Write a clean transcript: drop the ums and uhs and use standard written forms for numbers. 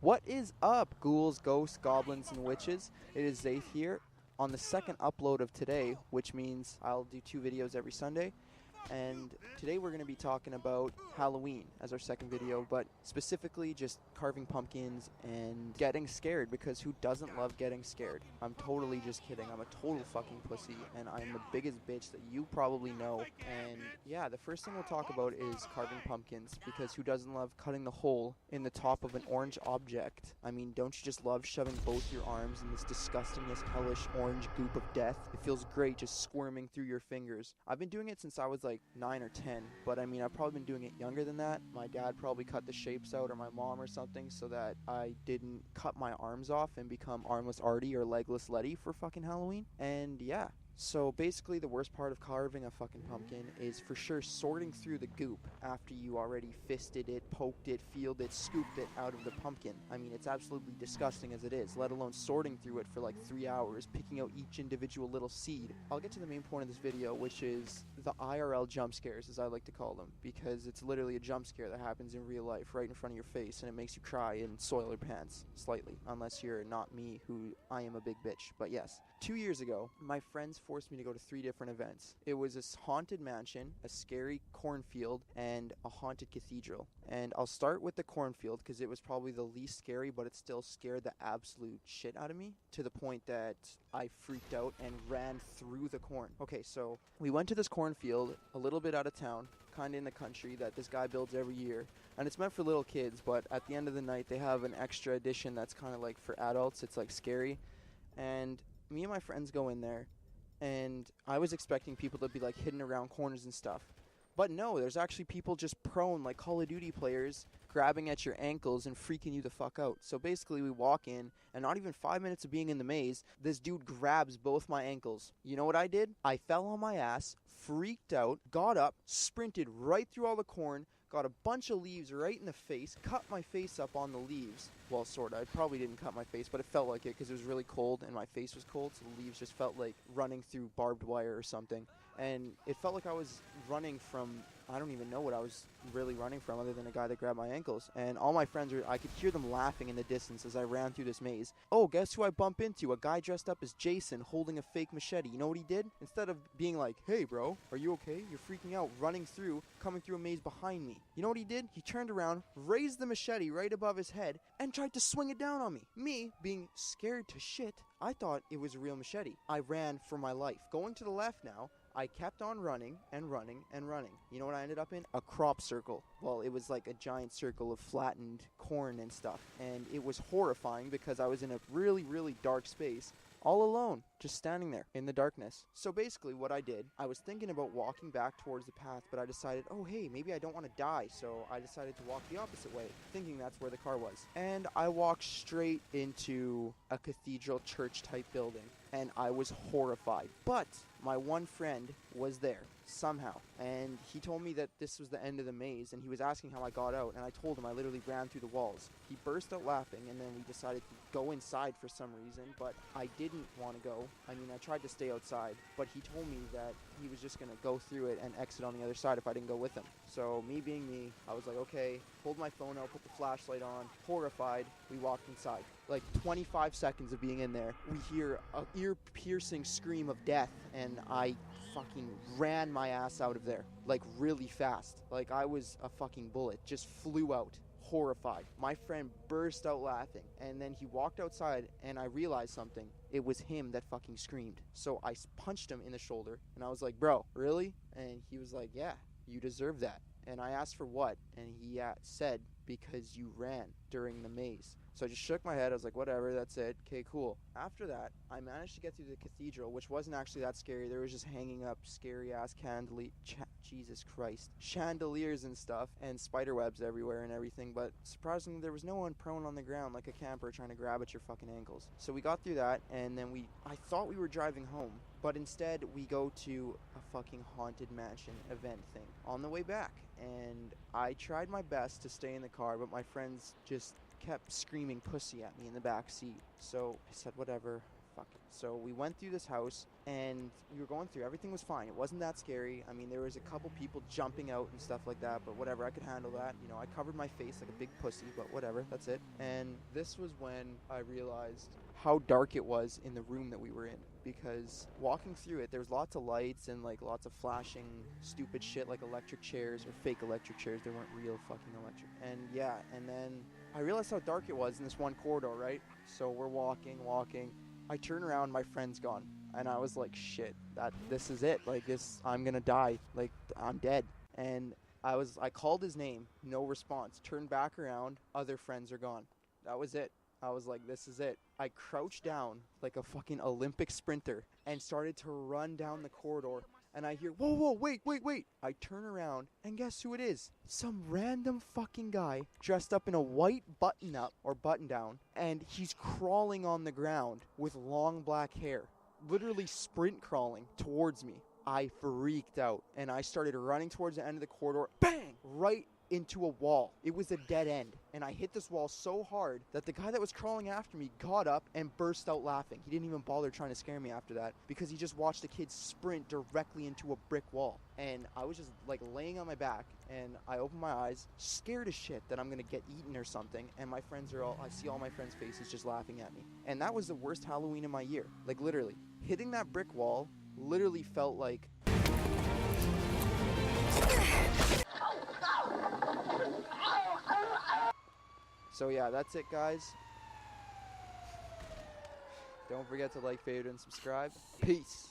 What is up, ghouls, ghosts, goblins, and witches? It is Zaith here on the second upload of today, which means I'll do 2 videos every Sunday. And today we're going to be talking about Halloween as our second video, but specifically just carving pumpkins and getting scared, because who doesn't love getting scared? I'm totally just kidding. I'm a total fucking pussy, and I'm the biggest bitch that you probably know. And yeah, the first thing we'll talk about is carving pumpkins, because who doesn't love cutting the hole in the top of an orange object? I mean, don't you just love shoving both your arms in this disgusting, this hellish orange goop of death? It feels great just squirming through your fingers. I've been doing it since I was like 9 or 10, but I mean, I've probably been doing it younger than that. My dad probably cut the shapes out, or my mom or something, so that I didn't cut my arms off and become armless Artie or legless Letty for fucking Halloween. And yeah, so basically the worst part of carving a fucking pumpkin is for sure sorting through the goop after you already fisted it, poked it, peeled it, scooped it out of the pumpkin. I mean, it's absolutely disgusting as it is, let alone sorting through it for like 3 hours, picking out each individual little seed. I'll get to the main point of this video, which is the IRL jump scares, as I like to call them, because it's literally a jump scare that happens in real life right in front of your face, and it makes you cry and soil your pants slightly, unless you're not me, who I am a big bitch. But yes, 2 years ago, my friends forced me to go to 3 different events. It was a haunted mansion, a scary cornfield, and a haunted cathedral. And I'll start with the cornfield because it was probably the least scary, but it still scared the absolute shit out of me, to the point that I freaked out and ran through the corn. Okay, so we went to this cornfield a little bit out of town, kind of in the country, that this guy builds every year. And it's meant for little kids, but at the end of the night, they have an extra edition that's kind of like for adults. It's like scary. And me and my friends go in there, and I was expecting people to be like hidden around corners and stuff. But no, there's actually people just prone, like Call of Duty players, grabbing at your ankles and freaking you the fuck out. So basically we walk in, and not even 5 minutes of being in the maze, this dude grabs both my ankles. You know what I did? I fell on my ass, freaked out, got up, sprinted right through all the corn, got a bunch of leaves right in the face, cut my face up on the leaves. Well, sort of. I probably didn't cut my face, but it felt like it because it was really cold and my face was cold, so the leaves just felt like running through barbed wire or something. And it felt like I was running from, I don't even know what I was really running from other than a guy that grabbed my ankles. And all my friends I could hear them laughing in the distance as I ran through this maze. Oh, guess who I bump into? A guy dressed up as Jason holding a fake machete. You know what he did? Instead of being like, hey bro, are you okay? You're freaking out, running through, coming through a maze behind me. You know what he did? He turned around, raised the machete right above his head, and tried to swing it down on me. Me, being scared to shit, I thought it was a real machete. I ran for my life. Going to the left now, I kept on running and running and running. You know what I ended up in? A crop circle. Well, it was like a giant circle of flattened corn and stuff. And it was horrifying because I was in a really, really dark space, all alone, just standing there in the darkness. So basically what I did, I was thinking about walking back towards the path, but I decided, oh hey, maybe I don't want to die, so I decided to walk the opposite way, thinking that's where the car was. And I walked straight into a cathedral church type building, and I was horrified. But my one friend was there somehow, and he told me that this was the end of the maze, and he was asking how I got out, and I told him I literally ran through the walls. He burst out laughing, and then we decided to go inside for some reason, but I didn't want to go. I mean, I tried to stay outside, but he told me that he was just going to go through it and exit on the other side if I didn't go with him. So me being me, I was like, okay, pulled my phone out, put the flashlight on, horrified, we walked inside. Like 25 seconds of being in there, we hear an ear-piercing scream of death, and I fucking ran my ass out of there, like really fast. Like I was a fucking bullet, just flew out, horrified. My friend burst out laughing, and then he walked outside, and I realized something. It was him that fucking screamed. So I punched him in the shoulder, and I was like, bro, really? And he was like, yeah, you deserve that. And I asked for what, and he said, because you ran during the maze. So I just shook my head. I was like, whatever, that's it. Okay, cool. After that, I managed to get through the cathedral, which wasn't actually that scary. There was just hanging up scary-ass Jesus Christ, chandeliers and stuff, and spider webs everywhere and everything. But surprisingly, there was no one prone on the ground like a camper trying to grab at your fucking ankles. So we got through that, and then I thought we were driving home, but instead we go to a fucking haunted mansion event thing on the way back. And I tried my best to stay in the car, but my friends just kept screaming pussy at me in the back seat. So I said, whatever, fuck it. So we went through this house, and we were going through. Everything was fine. It wasn't that scary. I mean, there was a couple people jumping out and stuff like that, but whatever. I could handle that. You know, I covered my face like a big pussy, but whatever. That's it. And this was when I realized how dark it was in the room that we were in, because walking through it, there was lots of lights and like lots of flashing stupid shit like electric chairs, or fake electric chairs. They weren't real fucking electric. And yeah, and then I realized how dark it was in this one corridor, right? So we're walking. I turn around, my friend's gone. And I was like, shit, this is it. Like, I'm gonna die. Like, I'm dead. And I called his name, no response. Turned back around, other friends are gone. That was it. I was like, this is it. I crouched down like a fucking Olympic sprinter and started to run down the corridor. And I hear, whoa, wait. I turn around, and guess who it is? Some random fucking guy dressed up in a white button-up or button-down, and he's crawling on the ground with long black hair, literally sprint crawling towards me. I freaked out, and I started running towards the end of the corridor, bang, right into a wall. It was a dead end, and I hit this wall so hard that the guy that was crawling after me got up and burst out laughing. He didn't even bother trying to scare me after that, because he just watched a kid sprint directly into a brick wall. And I was just like laying on my back, and I opened my eyes, scared as shit that I'm gonna get eaten or something, and I see all my friends' faces just laughing at me. And that was the worst Halloween of my year. Like, literally hitting that brick wall literally felt like So yeah, that's it, guys. Don't forget to like, favorite, and subscribe. Peace.